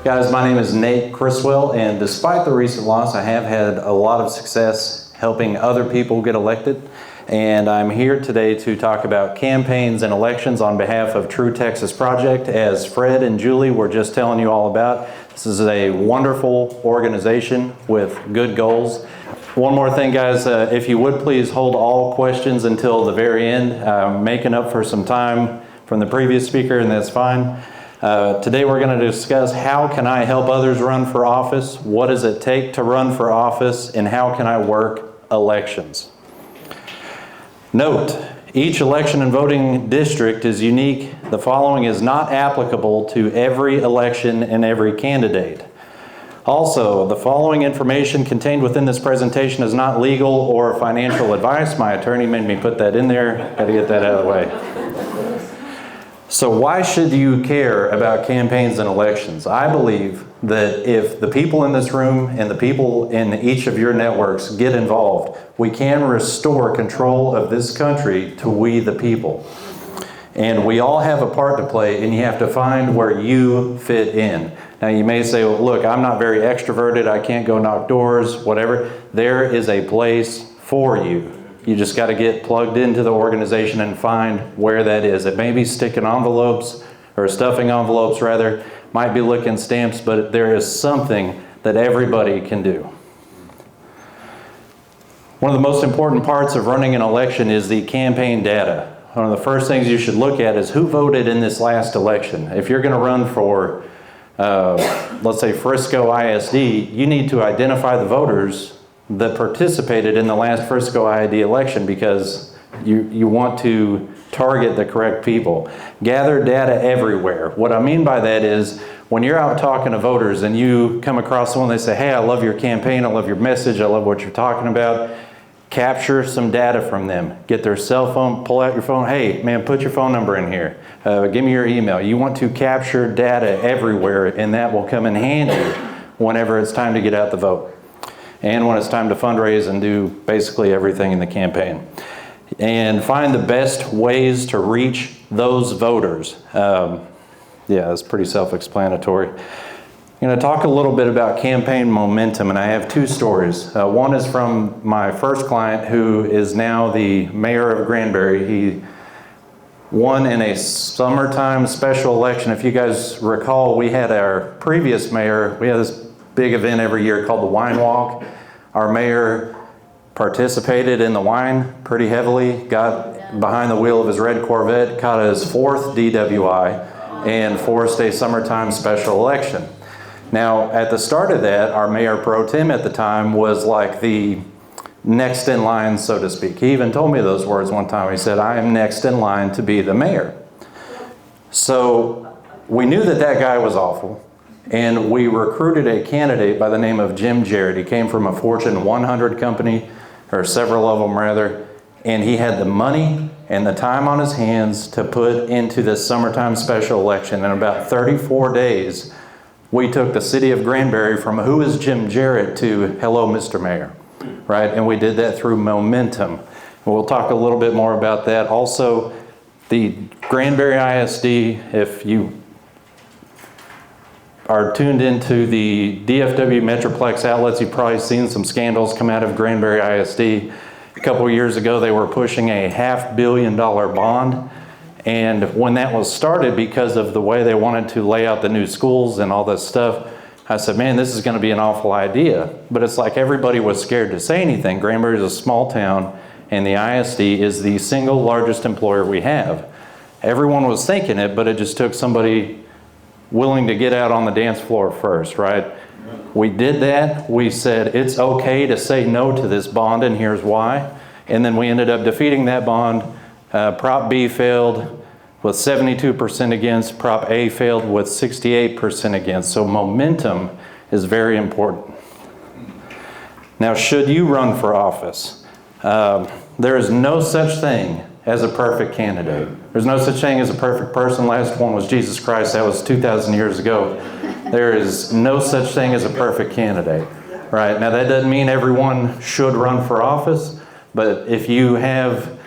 Guys, my name is Nate Criswell, and despite the recent loss, I have had a lot of success helping other people get elected. And I'm here today to talk about campaigns and elections on behalf of True Texas Project, as Fred and Julie were just telling you all about. This is a wonderful organization with good goals. One more thing, guys, if you would please hold all questions until the very end. I'm making up for some time from the previous speaker, and that's fine. Today we're going to discuss how can I help others run for office, what does it take to run for office, and how can I work elections. Note, each election and voting district is unique. The following is not applicable to every election and every candidate. Also, the following information contained within this presentation is not legal or financial advice. My attorney made me put that in there. Got to get that out of the way. So why should you care about campaigns and elections? I believe that if the people in this room and the people in each of your networks get involved, we can restore control of this country to we the people. And we all have a part to play, and you have to find where you fit in. Now you may say, well, look, I'm not very extroverted, I can't go knock doors, whatever. There is a place for you. You just got to get plugged into the organization and find where that is. It may be sticking envelopes, or stuffing envelopes rather, might be licking stamps, but there is something that everybody can do. One of the most important parts of running an election is the campaign data. One of the first things you should look at is who voted in this last election. If you're going to run for, let's say, Frisco ISD, you need to identify the voters that participated in the last Frisco ISD election, because you want to target the correct people. Gather data everywhere. What I mean by that is when you're out talking to voters and you come across someone, they say, hey, I love your campaign, I love your message, I love what you're talking about. Capture some data from them. Get their cell phone, pull out your phone. Hey, man, put your phone number in here. Give me your email. You want to capture data everywhere, and that will come in handy whenever it's time to get out the vote. And when it's time to fundraise and do basically everything in the campaign. And find the best ways to reach those voters. Yeah, that's pretty self-explanatory. I'm going to talk a little bit about campaign momentum, and I have two stories. One is from my first client, who is now the mayor of Granbury. He won in a summertime special election. If you guys recall, we had our previous mayor, we had this big event every year called the Wine Walk. Our mayor participated in the wine pretty heavily, got behind the wheel of his red Corvette, caught his 4th DWI, and forced a summertime special election. Now, at the start of that, our mayor pro tem at the time was like the next in line, so to speak. He even told me those words one time. He said, I am next in line to be the mayor. So we knew that that guy was awful. And we recruited a candidate by the name of Jim Jarrett. He came from a Fortune 100 company, or several of them rather, and he had the money and the time on his hands to put into this summertime special election. In about 34 days, we took the city of Granbury from who is Jim Jarrett to hello, Mr. Mayor, right? And we did that through momentum. We'll talk a little bit more about that. Also, the Granbury ISD, if you are tuned into the DFW Metroplex outlets, you've probably seen some scandals come out of Granbury ISD. A couple of years ago, they were pushing a $500 million bond. And when that was started, because of the way they wanted to lay out the new schools and all this stuff, I said, man, this is going to be an awful idea. But it's like everybody was scared to say anything. Granbury is a small town, and the ISD is the single largest employer we have. Everyone was thinking it, but it just took somebody willing to get out on the dance floor first, right? We did that. We said it's okay to say no to this bond, and here's why. And then we ended up defeating that bond. Prop B failed with 72% against. Prop A failed with 68% against. So momentum is very important. Now, should you run for office? There is no such thing as a perfect candidate. There's no such thing as a perfect person. Last one was Jesus Christ. That was 2,000 years ago. There is no such thing as a perfect candidate, right? Now, that doesn't mean everyone should run for office, but if you have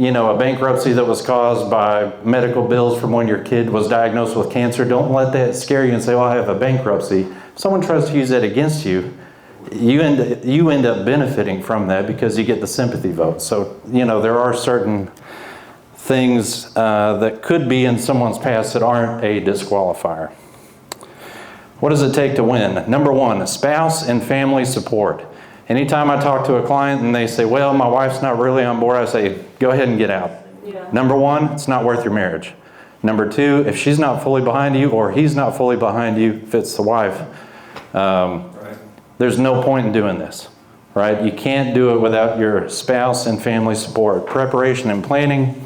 a bankruptcy that was caused by medical bills from when your kid was diagnosed with cancer, don't let that scare you and say, well, I have a bankruptcy. If someone tries to use that against you, you end up benefiting from that because you get the sympathy vote. So, there are certain things that could be in someone's past that aren't a disqualifier. What does it take to win? Number one, spouse and family support. Anytime I talk to a client and they say, well, my wife's not really on board, I say, go ahead and get out. Yeah. Number one, it's not worth your marriage. Number two, if she's not fully behind you or he's not fully behind you, if it's the wife, there's no point in doing this, right? You can't do it without your spouse and family support. Preparation and planning,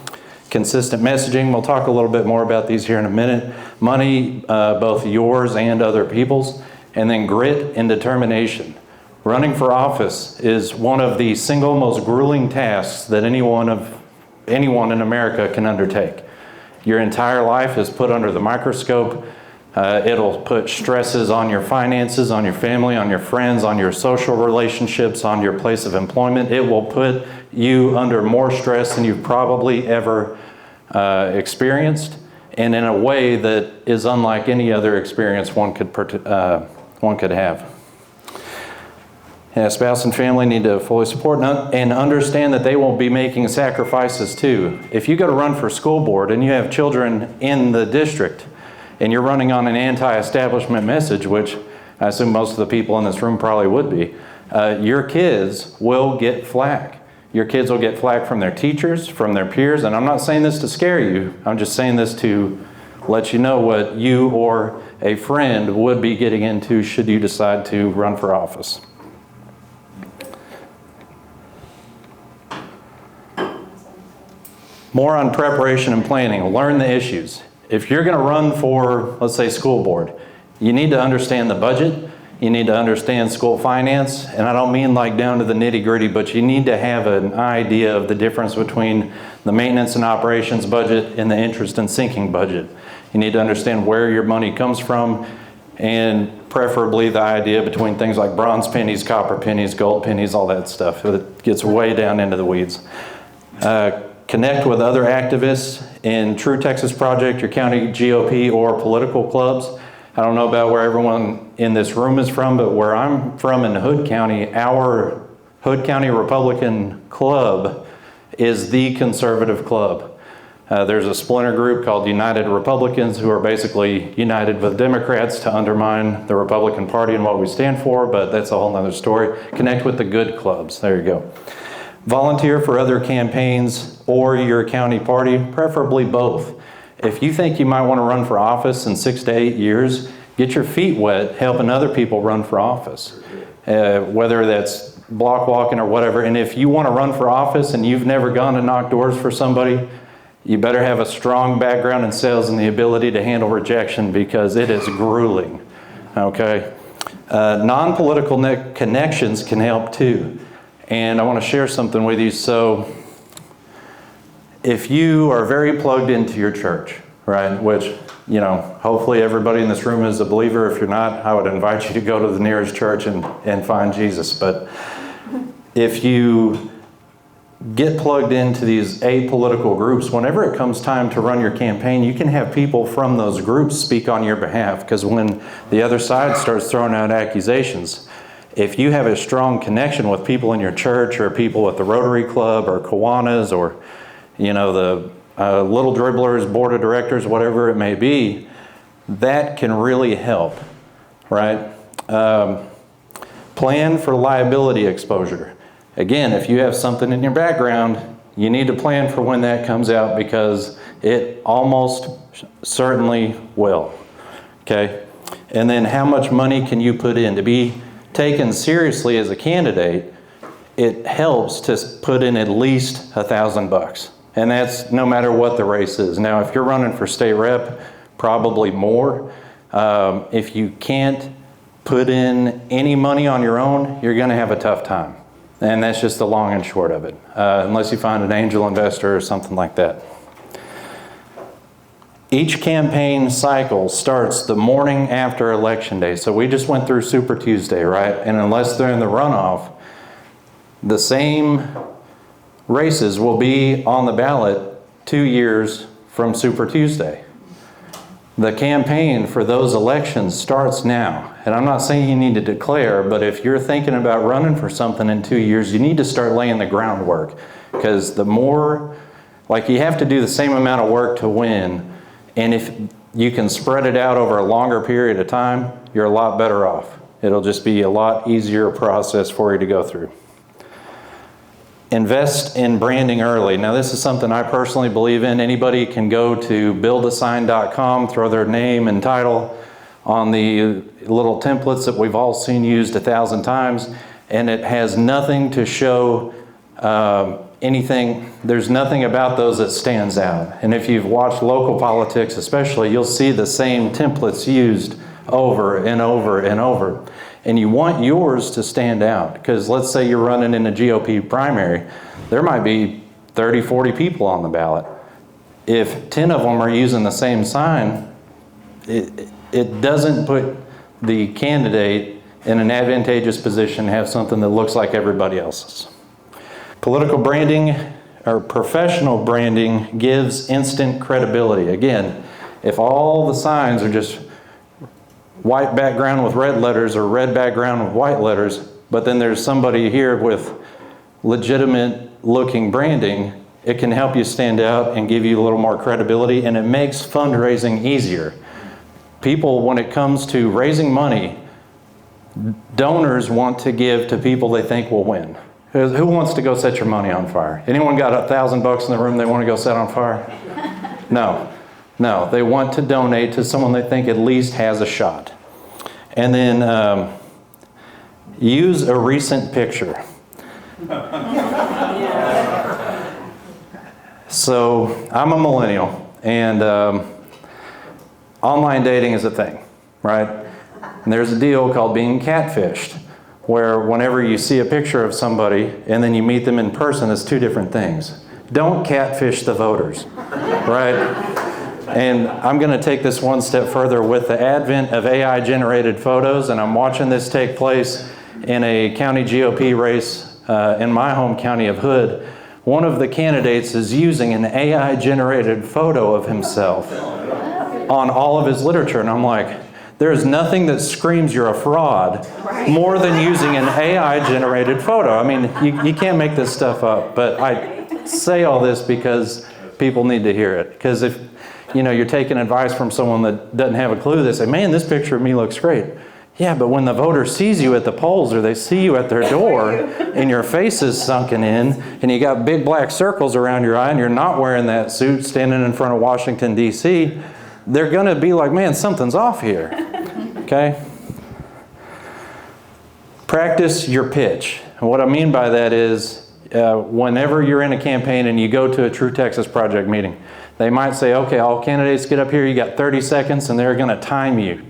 consistent messaging. We'll talk a little bit more about these here in a minute. Money, both yours and other people's. And then grit and determination. Running for office is one of the single most grueling tasks that anyone in America can undertake. Your entire life is put under the microscope. It'll put stresses on your finances, on your family, on your friends, on your social relationships, on your place of employment. It will put you under more stress than you've probably ever experienced, and in a way that is unlike any other experience one could have. Yeah, spouse and family need to fully support and understand that they will be making sacrifices too. If you go to run for school board and you have children in the district and you're running on an anti-establishment message, which I assume most of the people in this room probably would be, your kids will get flack. Your kids will get flack from their teachers, from their peers, and I'm not saying this to scare you. I'm just saying this to let you know what you or a friend would be getting into should you decide to run for office. More on preparation and planning. Learn the issues. If you're going to run for, let's say, school board, you need to understand the budget. You need to understand school finance. And I don't mean like down to the nitty-gritty, but you need to have an idea of the difference between the maintenance and operations budget and the interest and sinking budget. You need to understand where your money comes from, and preferably the idea between things like bronze pennies, copper pennies, gold pennies, all that stuff. It gets way down into the weeds. Connect with other activists in True Texas Project, your county GOP, or political clubs. I don't know about where everyone in this room is from, but where I'm from in Hood County, our Hood County Republican Club is the conservative club. There's a splinter group called United Republicans who are basically united with Democrats to undermine the Republican Party and what we stand for, but that's a whole nother story. Connect with the good clubs. There you go. Volunteer for other campaigns or your county party, preferably both. If you think you might want to run for office in 6 to 8 years, get your feet wet helping other people run for office, whether that's block walking or whatever. And if you want to run for office and you've never gone to knock doors for somebody, you better have a strong background in sales and the ability to handle rejection, because it is grueling, okay? Non-political connections can help too. And I want to share something with you. So if you are very plugged into your church, right, which, hopefully everybody in this room is a believer. If you're not, I would invite you to go to the nearest church and find Jesus. But if you get plugged into these apolitical groups, whenever it comes time to run your campaign, you can have people from those groups speak on your behalf, because when the other side starts throwing out accusations, if you have a strong connection with people in your church or people at the Rotary Club or Kiwanis or, the Little Dribblers, Board of Directors, whatever it may be, that can really help, right? Plan for liability exposure. Again, if you have something in your background, you need to plan for when that comes out, because it almost certainly will, okay? And then how much money can you put in? To be taken seriously as a candidate, it helps to put in at least $1,000. And that's no matter what the race is. Now, if you're running for state rep, probably more. If you can't put in any money on your own, you're going to have a tough time. And that's just the long and short of it, unless you find an angel investor or something like that. Each campaign cycle starts the morning after Election Day. So we just went through Super Tuesday, right? And unless they're in the runoff, the same races will be on the ballot 2 years from Super Tuesday. The campaign for those elections starts now. And I'm not saying you need to declare, but if you're thinking about running for something in 2 years, you need to start laying the groundwork. Because the more, like, you have to do the same amount of work to win, and if you can spread it out over a longer period of time, you're a lot better off. It'll just be a lot easier process for you to go through. Invest in branding early. Now, this is something I personally believe in. Anybody can go to buildasign.com, throw their name and title on the little templates that we've all seen used 1,000 times, and it has nothing to show anything. There's nothing about those that stands out. And if you've watched local politics especially, you'll see the same templates used over and over and over. And you want yours to stand out, because let's say you're running in a GOP primary, there might be 30, 40 people on the ballot. If 10 of them are using the same sign, it doesn't put the candidate in an advantageous position to have something that looks like everybody else's. Political branding or professional branding gives instant credibility. Again, if all the signs are just white background with red letters or red background with white letters, but then there's somebody here with legitimate looking branding, it can help you stand out and give you a little more credibility, and it makes fundraising easier. People, when it comes to raising money, donors want to give to people they think will win. Who wants to go set your money on fire? Anyone got $1,000 in the room they want to go set on fire? No. No, they want to donate to someone they think at least has a shot. And then use a recent picture. So I'm a millennial, and online dating is a thing, right? And there's a deal called being catfished, where whenever you see a picture of somebody and then you meet them in person, it's two different things. Don't catfish the voters, right? And I'm going to take this one step further with the advent of AI-generated photos, and I'm watching this take place in a county GOP race in my home county of Hood. One of the candidates is using an AI-generated photo of himself on all of his literature, and I'm like, there's nothing that screams you're a fraud more than using an AI-generated photo. I mean, you can't make this stuff up, but I say all this because people need to hear it. Because if you're taking advice from someone that doesn't have a clue, they say, man, this picture of me looks great. Yeah, but when the voter sees you at the polls or they see you at their door and your face is sunken in and you got big black circles around your eye and you're not wearing that suit standing in front of Washington, D.C., they're going to be like, man, something's off here, okay? Practice your pitch. And what I mean by that is whenever you're in a campaign and you go to a True Texas Project meeting, they might say, okay, all candidates get up here, you got 30 seconds, and they're going to time you.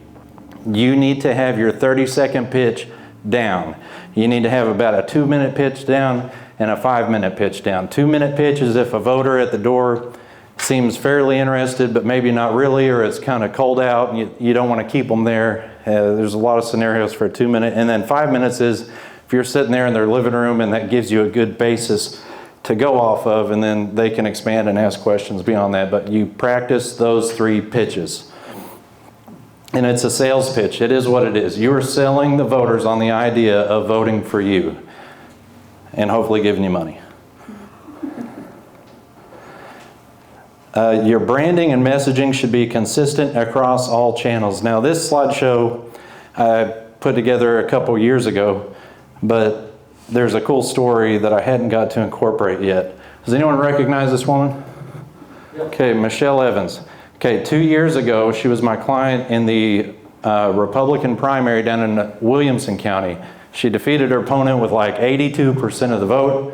You need to have your 30-second pitch down. You need to have about a 2-minute pitch down and a 5-minute pitch down. 2-minute pitch is if a voter at the door seems fairly interested, but maybe not really, or it's kind of cold out and you don't want to keep them there. There's a lot of scenarios for a 2-minute. And then 5 minutes is if you're sitting there in their living room and that gives you a good basis to go off of, and then they can expand and ask questions beyond that. But you practice those 3 pitches. And it's a sales pitch. It is what it is. You are selling the voters on the idea of voting for you and hopefully giving you money. Your branding and messaging should be consistent across all channels. Now, this slideshow I put together a couple years ago, but there's a cool story that I hadn't got to incorporate yet. Does anyone recognize this woman? Yep. Okay, Michelle Evans. Okay, 2 years ago, she was my client in the Republican primary down in Williamson County. She defeated her opponent with like 82% of the vote.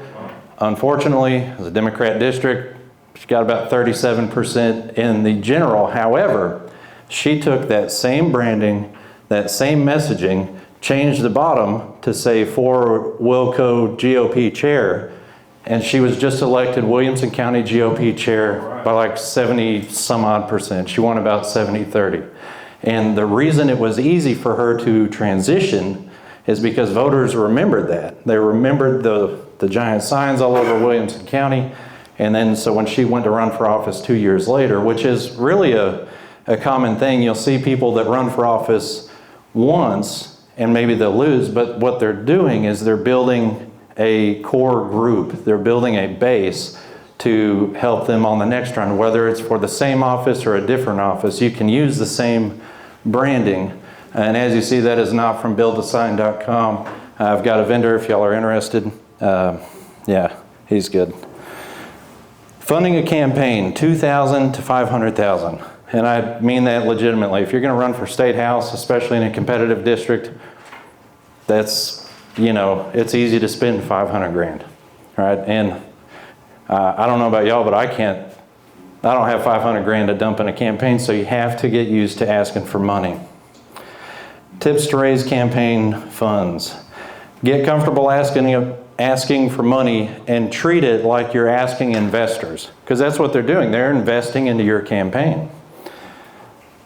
Unfortunately, it was a Democrat district. She got about 37% in the general. However, she took that same branding, that same messaging, changed the bottom to say for Wilco GOP chair, and she was just elected Williamson County GOP chair by like 70 some odd percent. She won about 70-30. And the reason it was easy for her to transition is because voters remembered that. They remembered the the giant signs all over Williamson County. And then, so when she went to run for office 2 years later, which is really a common thing, you'll see people that run for office once and maybe they'll lose, but what they're doing is they're building a core group. They're building a base to help them on the next run, whether it's for the same office or a different office. You can use the same branding. And as you see, that is not from buildasign.com. I've got a vendor if y'all are interested. Yeah, he's good. Funding a campaign, $2,000 to $500,000. And I mean that legitimately. If you're going to run for state house, especially in a competitive district, that's, you know, it's easy to spend 500 grand, right? And I don't know about y'all, but I don't have 500 grand to dump in a campaign, so you have to get used to asking for money. Tips to raise campaign funds. Get comfortable asking for money and treat it like you're asking investors, because that's what they're doing. They're investing into your campaign.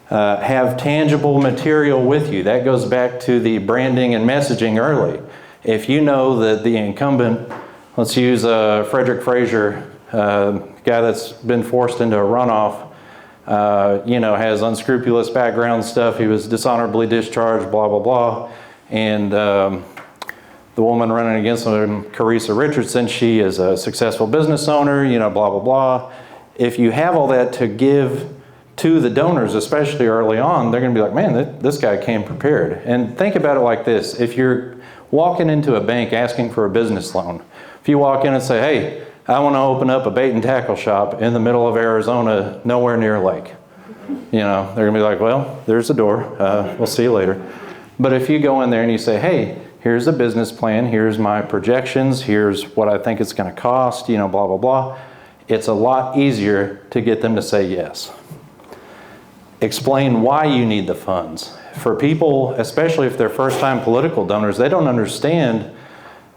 Have tangible material with you. That goes back to the branding and messaging early. If you know that the incumbent, let's use Frederick Frazier, guy that's been forced into a runoff, you know, has unscrupulous background stuff. He was dishonorably discharged, blah, blah, blah. And the woman running against him, Carissa Richardson, she is a successful business owner, you know, blah, blah, blah. If you have all that to give to the donors, especially early on, they're going to be like, man, this guy came prepared. And think about it like this. If you're walking into a bank asking for a business loan, if you walk in and say, hey, I want to open up a bait and tackle shop in the middle of Arizona, nowhere near a lake, you know, they're going to be like, well, there's the door. We'll see you later. But if you go in there and you say, hey, here's a business plan, here's my projections, here's what I think it's going to cost, you know, blah, blah, blah, it's a lot easier to get them to say yes. Explain why you need the funds. For people, especially if they're first-time political donors, they don't understand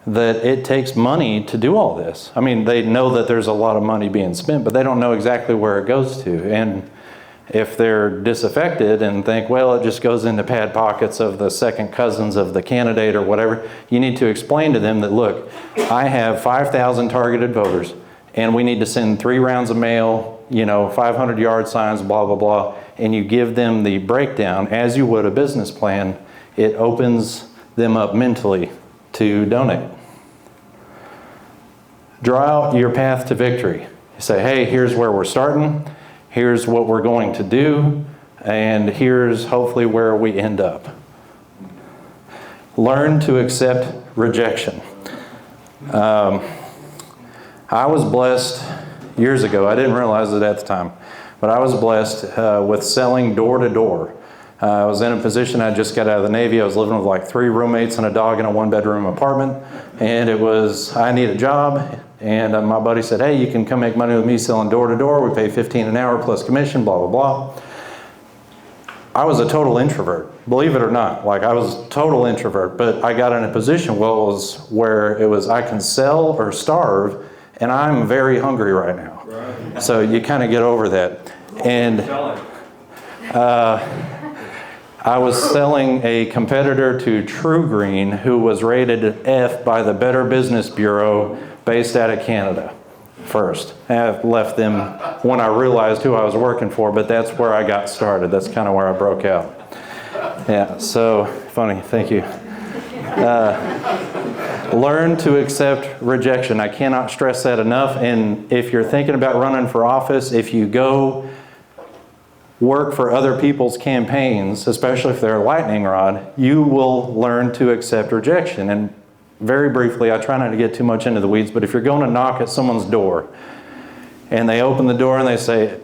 that it takes money to do all this. I mean, they know that there's a lot of money being spent, but they don't know exactly where it goes to. And if they're disaffected and think, well, it just goes into pad pockets of the second cousins of the candidate or whatever, you need to explain to them that, look, I have 5,000 targeted voters, and we need to send 3 rounds of mail, you know, 500 yard signs, blah, blah, blah, and you give them the breakdown as you would a business plan. It opens them up mentally to donate. Draw out your path to victory. You say, hey, here's where we're starting, here's what we're going to do, and here's hopefully where we end up. Learn to accept rejection. I was blessed years ago, I didn't realize it at the time, but I was blessed with selling door to door. I was in a position, I just got out of the Navy, I was living with like 3 roommates and a dog in a 1-bedroom apartment, and it was, I need a job, and my buddy said, hey, you can come make money with me selling door to door, we pay $15 an hour plus commission, blah, blah, blah. I was a total introvert, believe it or not, like I was a total introvert, but I got in a position where it was I can sell or starve, and I'm very hungry right now. Right. So you kind of get over that. And I was selling a competitor to True Green who was rated F by the Better Business Bureau based out of Canada first. I left them when I realized who I was working for, but that's where I got started. That's kind of where I broke out. Yeah, so funny, thank you. Learn to accept rejection. I cannot stress that enough. And if you're thinking about running for office, if you go work for other people's campaigns, especially if they're a lightning rod, you will learn to accept rejection. And very briefly, I try not to get too much into the weeds, but if you're going to knock at someone's door and they open the door and they say,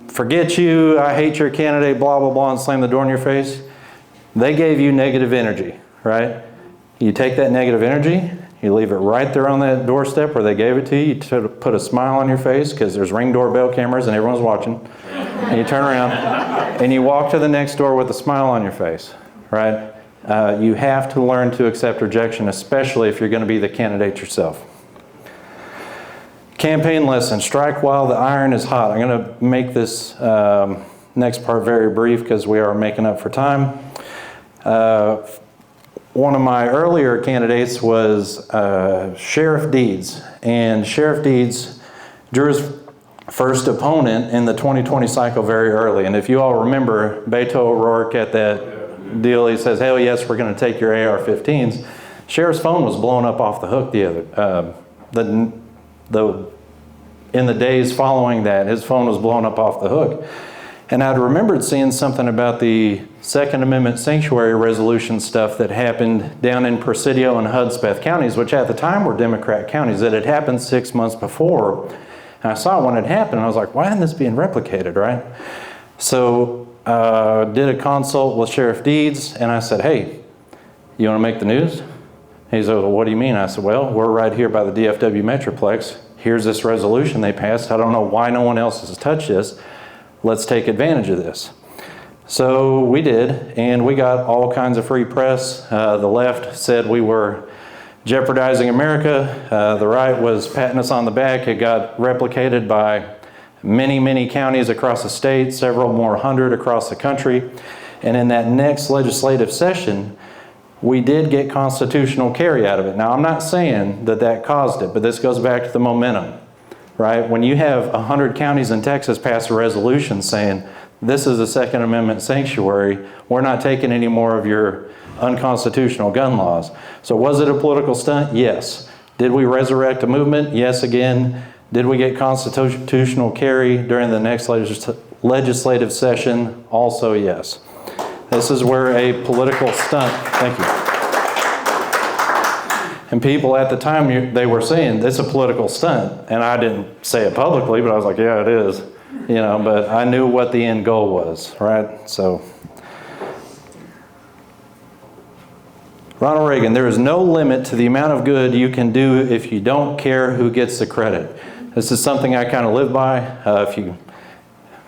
forget you, I hate your candidate, blah, blah, blah, and slam the door in your face, they gave you negative energy, right? You take that negative energy, you leave it right there on that doorstep where they gave it to you, you put a smile on your face because there's Ring doorbell cameras and everyone's watching, and you turn around and you walk to the next door with a smile on your face, right? You have to learn to accept rejection, especially if you're going to be the candidate yourself. Campaign lesson, strike while the iron is hot. I'm going to make this next part very brief because we are making up for time. one of my earlier candidates was Sheriff Deeds. And Sheriff Deeds drew his first opponent in the 2020 cycle very early. And if you all remember Beto O'Rourke at that deal, he says, hell yes, we're going to take your AR-15s. Sheriff's phone was blown up off the hook in the days following that. His phone was blown up off the hook. And I'd remembered seeing something about the Second Amendment sanctuary resolution stuff that happened down in Presidio and Hudspeth counties, which at the time were Democrat counties, that had happened 6 months before. And I saw it when it happened, and I was like, why isn't this being replicated, right? So did a consult with Sheriff Deeds, and I said, hey, you want to make the news? He said, well, what do you mean? I said, well, we're right here by the DFW Metroplex. Here's this resolution they passed. I don't know why no one else has touched this. Let's take advantage of this. So we did, and we got all kinds of free press. The left said we were jeopardizing America. The right was patting us on the back. It got replicated by many, many counties across the state, several more hundred across the country. And in that next legislative session, we did get constitutional carry out of it. Now, I'm not saying that that caused it, but this goes back to the momentum. Right? When you have 100 counties in Texas pass a resolution saying, this is a Second Amendment sanctuary, we're not taking any more of your unconstitutional gun laws. So was it a political stunt? Yes. Did we resurrect a movement? Yes, again. Did we get constitutional carry during the next legislative session? Also, yes. This is where a political stunt, thank you. And people at the time, they were saying, it's a political stunt. And I didn't say it publicly, but I was like, yeah, it is. You know, but I knew what the end goal was, right? So, Ronald Reagan, there is no limit to the amount of good you can do if you don't care who gets the credit. This is something I kind of live by. If you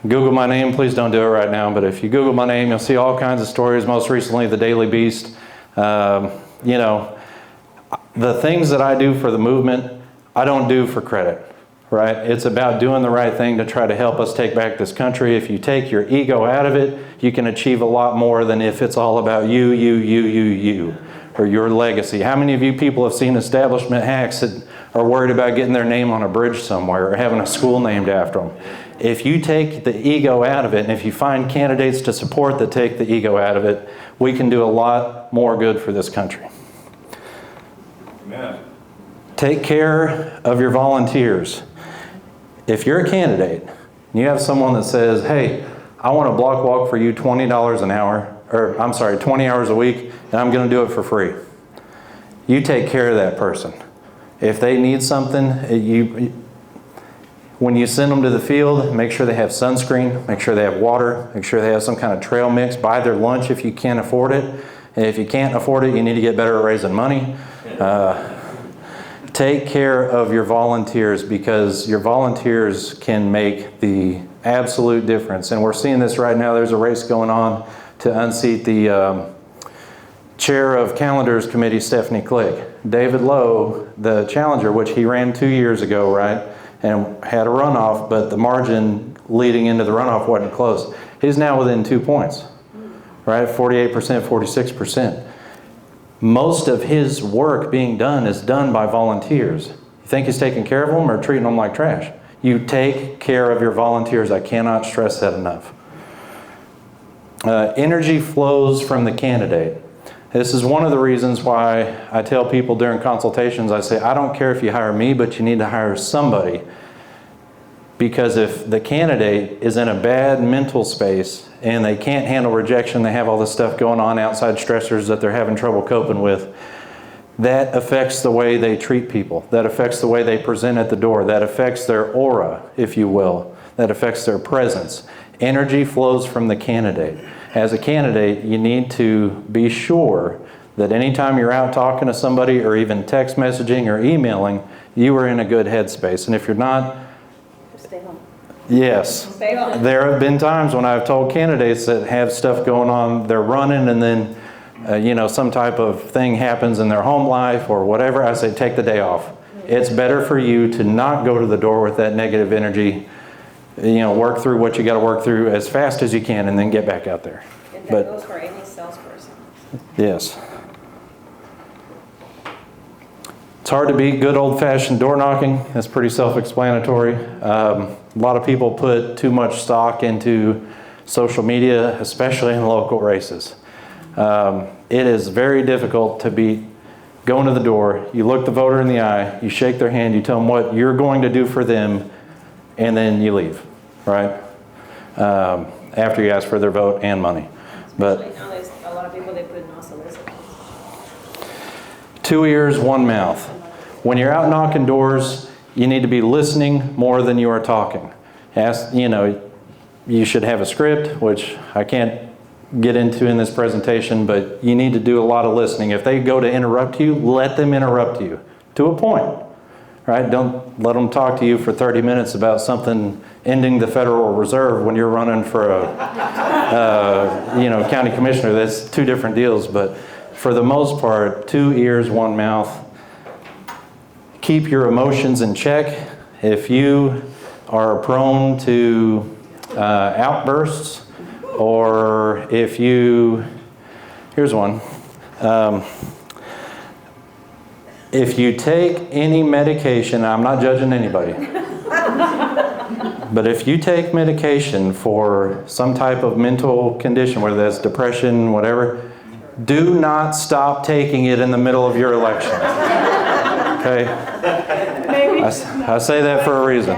Google my name, please don't do it right now, but if you Google my name, you'll see all kinds of stories. Most recently, the Daily Beast. You know, the things that I do for the movement, I don't do for credit, right? It's about doing the right thing to try to help us take back this country. If you take your ego out of it, you can achieve a lot more than if it's all about you, or your legacy. How many of you people have seen establishment hacks that are worried about getting their name on a bridge somewhere or having a school named after them? If you take the ego out of it, and if you find candidates to support that take the ego out of it, we can do a lot more good for this country. Amen. Take care of your volunteers. If you're a candidate, and you have someone that says, hey, I want a block walk for you $20 an hour, or I'm sorry, 20 hours a week, and I'm going to do it for free. You take care of that person. If they need something, when you send them to the field, make sure they have sunscreen, make sure they have water, make sure they have some kind of trail mix, buy their lunch if you can't afford it. And if you can't afford it, you need to get better at raising money. Take care of your volunteers, because your volunteers can make the absolute difference. And we're seeing this right now. There's a race going on to unseat the chair of Calendars Committee, Stephanie Click. David Lowe, the challenger, which he ran 2 years ago, right, and had a runoff, but the margin leading into the runoff wasn't close. He's now within 2 points, right, 48%, 46%. Most of his work being done is done by volunteers. You think he's taking care of them or treating them like trash? You take care of your volunteers. I cannot stress that enough. Energy flows from the candidate. This is one of the reasons why I tell people during consultations, I say, I don't care if you hire me, but you need to hire somebody. Because if the candidate is in a bad mental space and they can't handle rejection, they have all this stuff going on, outside stressors that they're having trouble coping with, that affects the way they treat people. That affects the way they present at the door. That affects their aura, if you will. That affects their presence. Energy flows from the candidate. As a candidate, you need to be sure that anytime you're out talking to somebody or even text messaging or emailing, you are in a good headspace. And if you're not, stay home. Yes. Stay home. There have been times when I've told candidates that have stuff going on, they're running, and then some type of thing happens in their home life or whatever. I say, take the day off. It's better for you to not go to the door with that negative energy. Work through what you got to work through as fast as you can, and then get back out there. And that goes for any salesperson. Yes. It's hard to beat good old-fashioned door knocking. That's pretty self-explanatory. A lot of people put too much stock into social media, especially in local races. It is very difficult to beat going to the door, you look the voter in the eye, you shake their hand, you tell them what you're going to do for them, and then you leave, right? After you ask for their vote and money. Especially nowadays, a lot of people, they put no solicitors. 2 ears, 1 mouth. When you're out knocking doors, you need to be listening more than you are talking. You should have a script, which I can't get into in this presentation, but you need to do a lot of listening. If they go to interrupt you, let them interrupt you to a point, right? Don't let them talk to you for 30 minutes about something ending the Federal Reserve when you're running for a county commissioner. That's 2 different deals, but for the most part, 2 ears, 1 mouth. Keep your emotions in check. If you are prone to outbursts, or if you, here's one. If you take any medication, I'm not judging anybody, but if you take medication for some type of mental condition, whether that's depression, whatever, do not stop taking it in the middle of your election. Okay? I say that for a reason.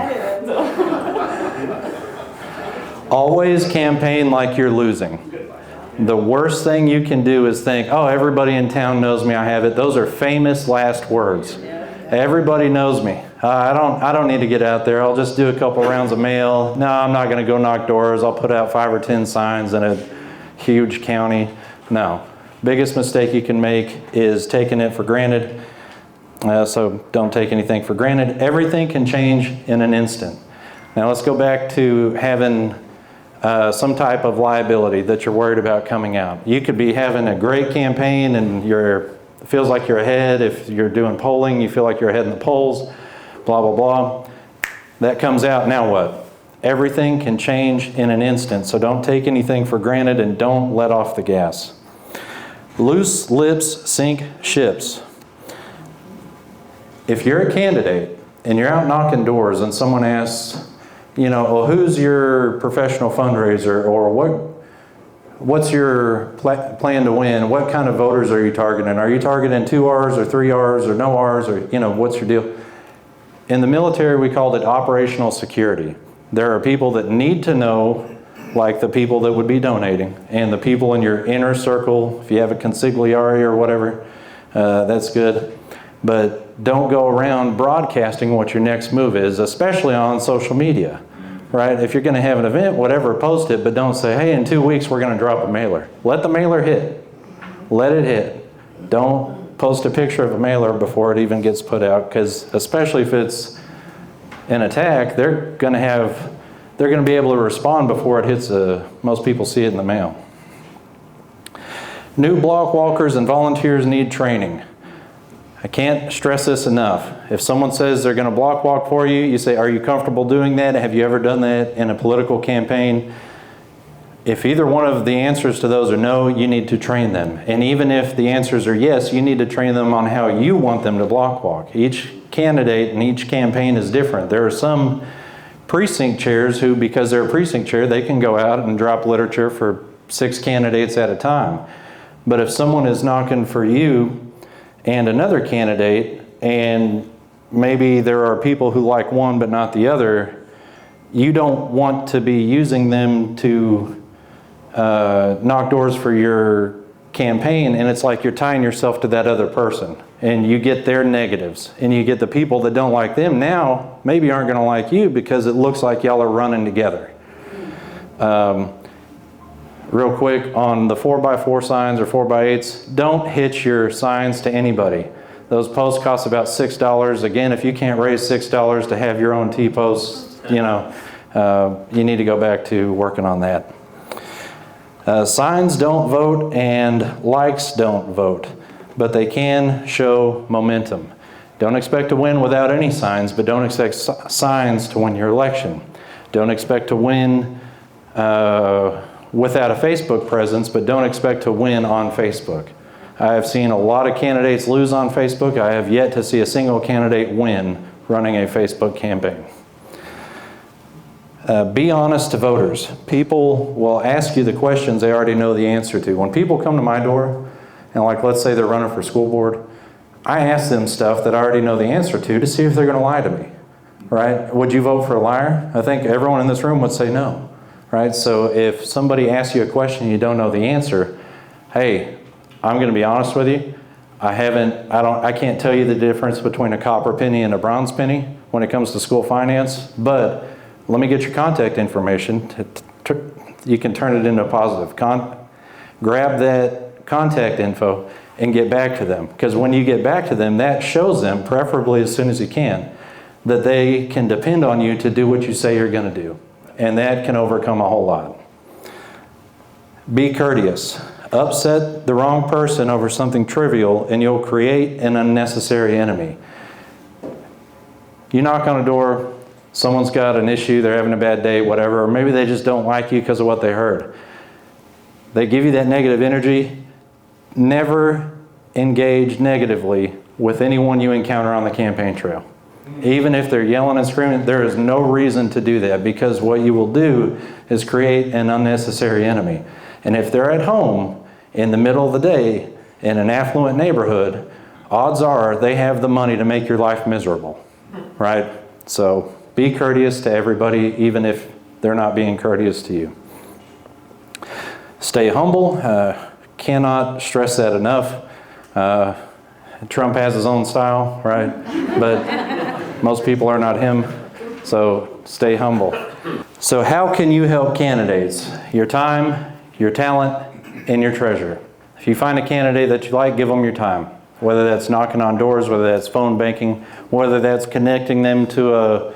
Always campaign like you're losing. The worst thing you can do is think, oh, everybody in town knows me, I have it. Those are famous last words. Everybody knows me. I don't need to get out there. I'll just do a couple rounds of mail. No, I'm not going to go knock doors. I'll put out 5 or 10 signs in a huge county. No. Biggest mistake you can make is taking it for granted. So don't take anything for granted. Everything can change in an instant. Now let's go back to having some type of liability that you're worried about coming out. You could be having a great campaign and it feels like you're ahead. If you're doing polling, you feel like you're ahead in the polls, blah, blah, blah. That comes out, now what? Everything can change in an instant, so don't take anything for granted and don't let off the gas. Loose lips sink ships. If you're a candidate and you're out knocking doors and someone asks, well, who's your professional fundraiser, or what's your plan to win? What kind of voters are you targeting? Are you targeting 2 R's or 3 R's or no R's, or what's your deal? In the military, we called it operational security. There are people that need to know, like the people that would be donating, and the people in your inner circle. If you have a consigliere or whatever, that's good. But don't go around broadcasting what your next move is, especially on social media, right? If you're going to have an event, whatever, post it, but don't say, hey, in 2 weeks we're going to drop a mailer. Let the mailer hit. Let it hit. Don't post a picture of a mailer before it even gets put out, because especially if it's an attack, they're going to be able to respond before it hits. Most people see it in the mail. New block walkers and volunteers need training. I can't stress this enough. If someone says they're going to block walk for you, you say, are you comfortable doing that? Have you ever done that in a political campaign? If either one of the answers to those are no, you need to train them. And even if the answers are yes, you need to train them on how you want them to block walk. Each candidate and each campaign is different. There are some precinct chairs who, because they're a precinct chair, they can go out and drop literature for 6 candidates at a time. But if someone is knocking for you and another candidate, and maybe there are people who like one but not the other, you don't want to be using them to knock doors for your campaign, and it's like you're tying yourself to that other person, and you get their negatives, and you get the people that don't like them now maybe aren't going to like you because it looks like y'all are running together. Real quick on the 4x4 signs or 4x8s, don't hitch your signs to anybody. Those posts cost about $6. Again, if you can't raise $6 to have your own T-posts, you need to go back to working on that. Signs don't vote and likes don't vote, but they can show momentum. Don't expect to win without any signs, but don't expect signs to win your election. Don't expect to win without a Facebook presence, but don't expect to win on Facebook. I have seen a lot of candidates lose on Facebook. I have yet to see a single candidate win running a Facebook campaign. Be honest to voters. People will ask you the questions they already know the answer to. When people come to my door, and like let's say they're running for school board, I ask them stuff that I already know the answer to see if they're going to lie to me, right? Would you vote for a liar? I think everyone in this room would say no, right? So if somebody asks you a question and you don't know the answer, hey, I'm going to be honest with you. I can't tell you the difference between a copper penny and a bronze penny when it comes to school finance, but let me get your contact information. You can turn it into a positive. Grab that contact info and get back to them. Because when you get back to them, that shows them, preferably as soon as you can, that they can depend on you to do what you say you're going to do. And that can overcome a whole lot. Be courteous. Upset the wrong person over something trivial and you'll create an unnecessary enemy. You knock on a door, someone's got an issue, they're having a bad day, whatever, or maybe they just don't like you because of what they heard. They give you that negative energy. Never engage negatively with anyone you encounter on the campaign trail. Even if they're yelling and screaming, there is no reason to do that, because what you will do is create an unnecessary enemy. And if they're at home in the middle of the day in an affluent neighborhood, odds are they have the money to make your life miserable, right? So be courteous to everybody, even if they're not being courteous to you. Stay humble. Cannot stress that enough. Trump has his own style, right? But most people are not him, so stay humble. So how can you help candidates? Your time, your talent, and your treasure. If you find a candidate that you like, give them your time. Whether that's knocking on doors, whether that's phone banking, whether that's connecting them to a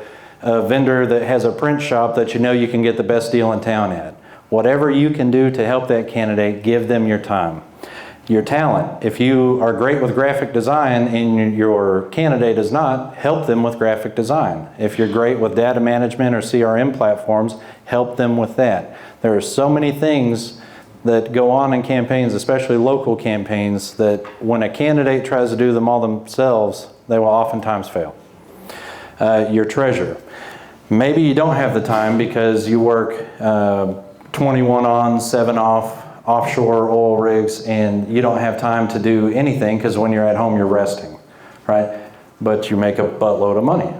vendor that has a print shop that you know you can get the best deal in town at. Whatever you can do to help that candidate, give them your time. Your talent. If you are great with graphic design and your candidate is not, help them with graphic design. If you're great with data management or CRM platforms, help them with that. There are so many things that go on in campaigns, especially local campaigns, that when a candidate tries to do them all themselves, they will oftentimes fail. Your treasure. Maybe you don't have the time because you work 21 on, 7 off, offshore oil rigs, and you don't have time to do anything because when you're at home you're resting, right? But you make a buttload of money.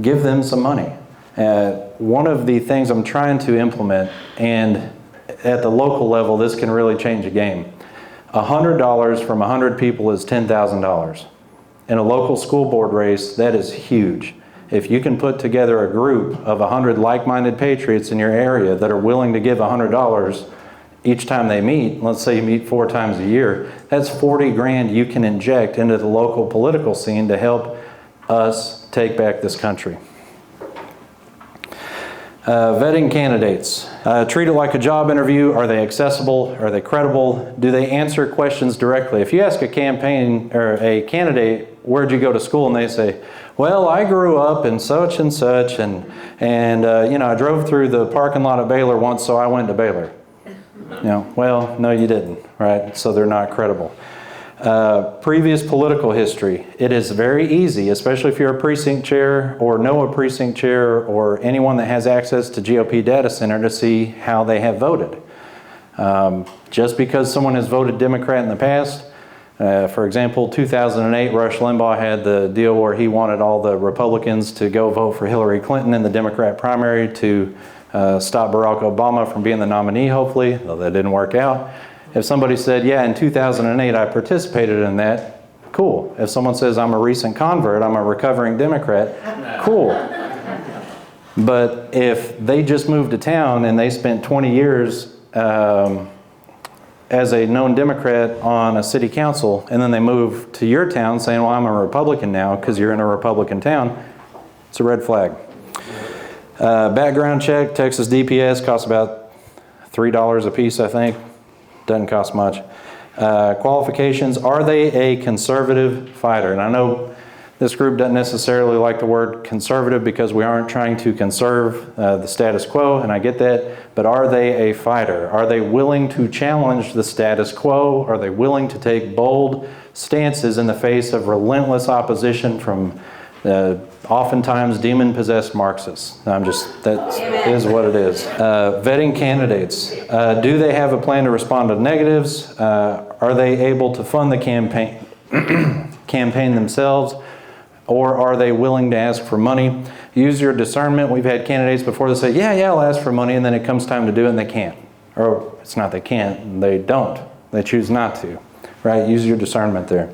Give them some money. One of the things I'm trying to implement, and at the local level this can really change a game. $100 from 100 people is $10,000. In a local school board race, that is huge. If you can put together a group of 100 like-minded patriots in your area that are willing to give $100 each time they meet, let's say you meet 4 times a year, that's 40 grand you can inject into the local political scene to help us take back this country. Vetting candidates. Treat it like a job interview. Are they accessible? Are they credible? Do they answer questions directly? If you ask a campaign or a candidate, where'd you go to school? And they say, well, I grew up in such and such, and you know, I drove through the parking lot at Baylor once, so I went to Baylor. You know, well, no, you didn't, right? So they're not credible. Previous political history. It is very easy, especially if you're a precinct chair or know a precinct chair or anyone that has access to GOP data center, to see how they have voted. Just because someone has voted Democrat in the past, for example, 2008, Rush Limbaugh had the deal where he wanted all the Republicans to go vote for Hillary Clinton in the Democrat primary to stop Barack Obama from being the nominee, hopefully, though that didn't work out. If somebody said, yeah, in 2008 I participated in that, cool. If someone says I'm a recent convert, I'm a recovering Democrat, cool. But if they just moved to town and they spent 20 years as a known Democrat on a city council, and then they move to your town saying, well, I'm a Republican now because you're in a Republican town, it's a red flag. Background check, Texas DPS costs about $3 a piece, I think. Doesn't cost much. Qualifications, are they a conservative fighter? And I know This group doesn't necessarily like the word conservative because we aren't trying to conserve the status quo, and I get that, but are they a fighter? Are they willing to challenge the status quo? Are they willing to take bold stances in the face of relentless opposition from oftentimes demon-possessed Marxists? That is what it is. Vetting candidates. Do they have a plan to respond to negatives? Are they able to fund the campaign themselves? Or are they willing to ask for money? Use your discernment. We've had candidates before that say, yeah, I'll ask for money, and then it comes time to do it and they can't. Or it's not they can't, they don't. They choose not to, right? Use your discernment there.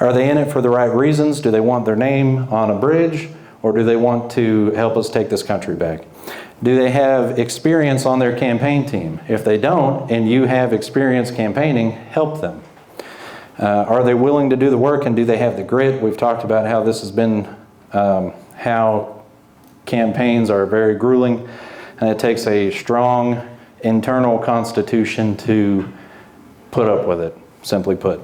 Are they in it for the right reasons? Do they want their name on a bridge, or do they want to help us take this country back? Do they have experience on their campaign team? If they don't, and you have experience campaigning, help them. Are they willing to do the work, and do they have the grit? We've talked about how this has been, how campaigns are very grueling, and it takes a strong internal constitution to put up with it, simply put.